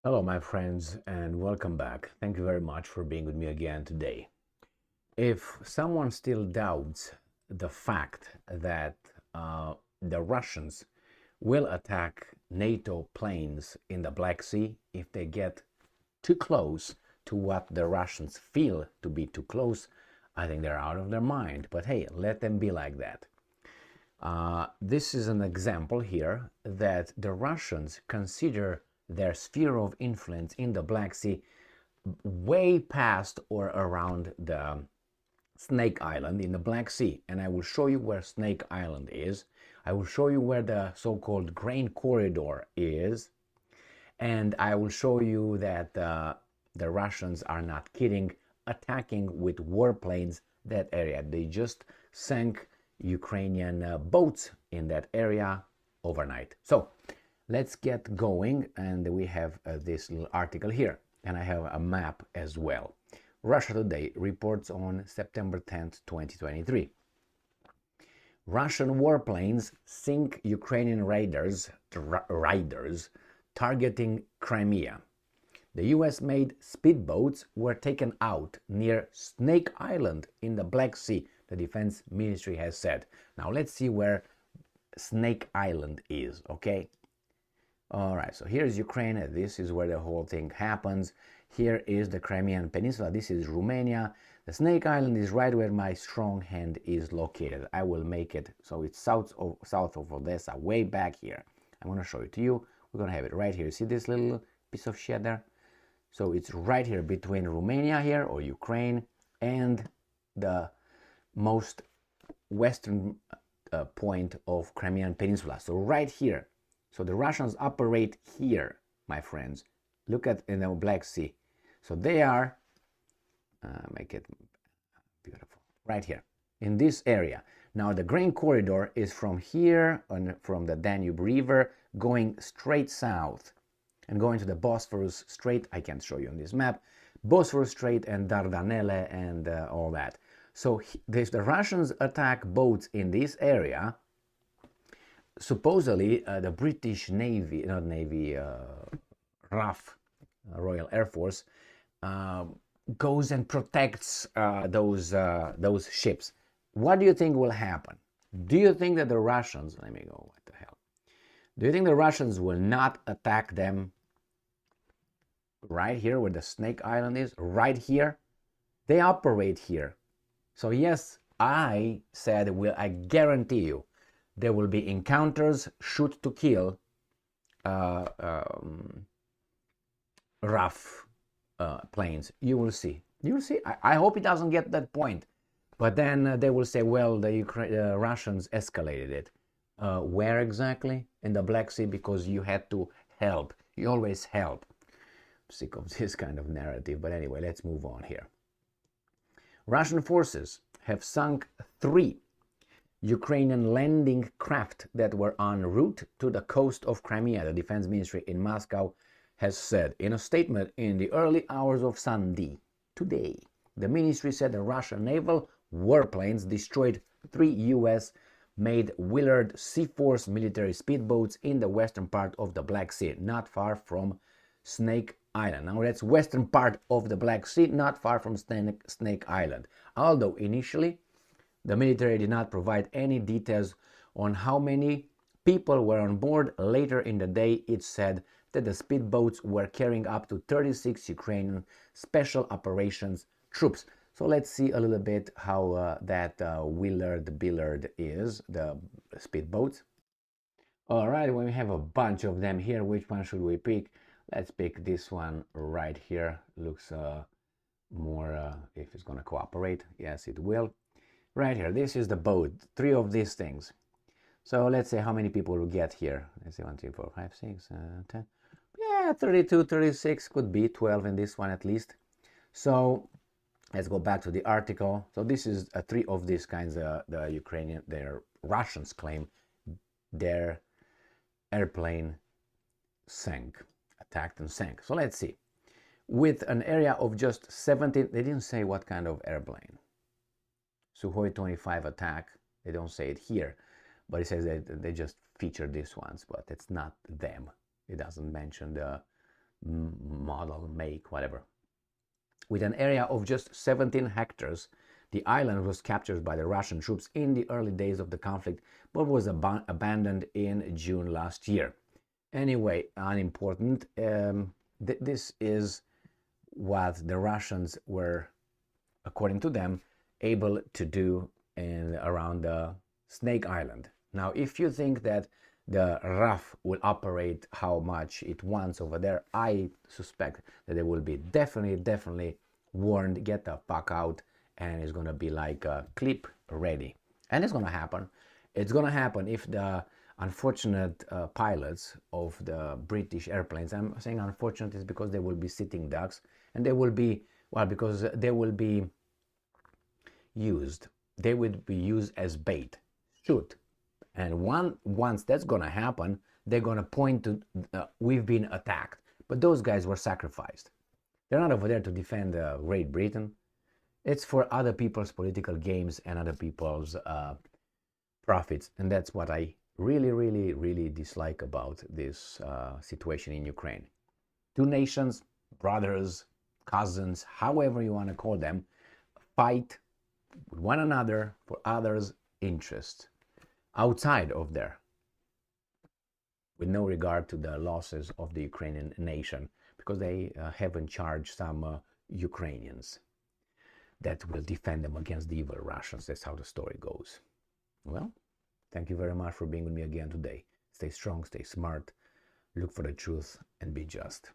Hello, my friends, and welcome back. Thank you very much for being with me again today. If someone still doubts the fact that the Russians will attack NATO planes in the Black Sea if they get too close to what the Russians feel to be too close, I think they're out of their mind. But hey, let them be like that. This is an example here that the Russians consider their sphere of influence in the Black Sea way past or around the Snake Island in the Black Sea. And I will show you where Snake Island is. I will show you where the so-called grain corridor is. And I will show you that the Russians are not kidding, attacking with warplanes that area. They just sank Ukrainian boats in that area overnight. So let's get going. And we have this little article here. And I have a map as well. Russia Today reports on September 10th, 2023. Russian warplanes sink Ukrainian raiders targeting Crimea. The US-made speedboats were taken out near Snake Island in the Black Sea, the Defense Ministry has said. Now let's see where Snake Island is, okay? All right, so here's Ukraine. This is where the whole thing happens. Here is the Crimean Peninsula. This is Romania. The Snake Island is right where my strong hand is located. I will make it so it's south of Odessa, way back here. I'm going to show it to you. We're going to have it right here. See this little piece of shit there? So it's right here between Romania here, or Ukraine, and the most western point of Crimean Peninsula. So right here. So the Russians operate here, my friends. Look at in the Black Sea. So they are, make it beautiful, right here in this area. Now the grain corridor is from here, from the Danube River, going straight south and going to the Bosphorus Strait. I can't show you on this map. Bosphorus Strait and Dardanelles and all that. So if the Russians attack boats in this area, supposedly the British Navy, not Navy, RAF, Royal Air Force, goes and protects those ships. What do you think will happen? Do you think that the Russians, let me go, what the hell? Do you think the Russians will not attack them right here where the Snake Island is? Right here? They operate here. So yes, I said, well, I guarantee you, there will be encounters, shoot to kill, rough planes. You will see. You will see. I hope it doesn't get that point. But then they will say, well, the Russians escalated it. Where exactly? In the Black Sea, because you had to help. You always help. I'm sick of this kind of narrative. But anyway, let's move on here. Russian forces have sunk 3 Ukrainian landing craft that were en route to the coast of Crimea, the Defense Ministry in Moscow has said in a statement in the early hours of Sunday. Today, the ministry said the Russian naval warplanes destroyed 3 US-made Willard Sea-Force military speedboats in the western part of the Black Sea, not far from Snake Island. Now that's western part of the Black Sea, not far from Snake Island. Although initially, the military did not provide any details on how many people were on board. Later in the day, it said that the speedboats were carrying up to 36 Ukrainian Special Operations troops. So let's see a little bit how that Willard is, the speedboats. All right, when we have a bunch of them here, which one should we pick? Let's pick this one right here. Looks more, if it's going to cooperate. Yes, it will. Right here, this is the boat, 3 of these things. So let's say how many people will get here. Let's say 1, 2, 3, 4, 5, 6, 10. Yeah, 32, 36, could be 12 in this one at least. So let's go back to the article. So this is 3 of these kinds. The Ukrainian, their Russians claim their airplane sank, attacked and sank. So let's see. With an area of just 17, they didn't say what kind of airplane. Sukhoi 25 attack, they don't say it here, but it says that they just feature these ones, but it's not them. It doesn't mention model, make, whatever. With an area of just 17 hectares, the island was captured by the Russian troops in the early days of the conflict, but was abandoned in June last year. Anyway, unimportant. This is what the Russians were, according to them, able to do around the Snake Island. Now, if you think that the RAF will operate how much it wants over there, I suspect that they will be definitely warned, get the fuck out, and it's gonna be like a clip ready. And it's gonna happen. It's gonna happen if the unfortunate pilots of the British airplanes, I'm saying unfortunate is because they will be sitting ducks, and they will be, well, because they will be used. They would be used as bait. Shoot. And once that's going to happen, they're going to point to, we've been attacked. But those guys were sacrificed. They're not over there to defend Great Britain. It's for other people's political games and other people's profits. And that's what I really dislike about this situation in Ukraine. Two nations, brothers, cousins, however you want to call them, fight with one another for others' interests outside of there, with no regard to the losses of the Ukrainian nation, because they have in charge some Ukrainians that will defend them against the evil Russians. That's how the story goes. Well, thank you very much for being with me again today. Stay strong, stay smart, look for the truth, and be just.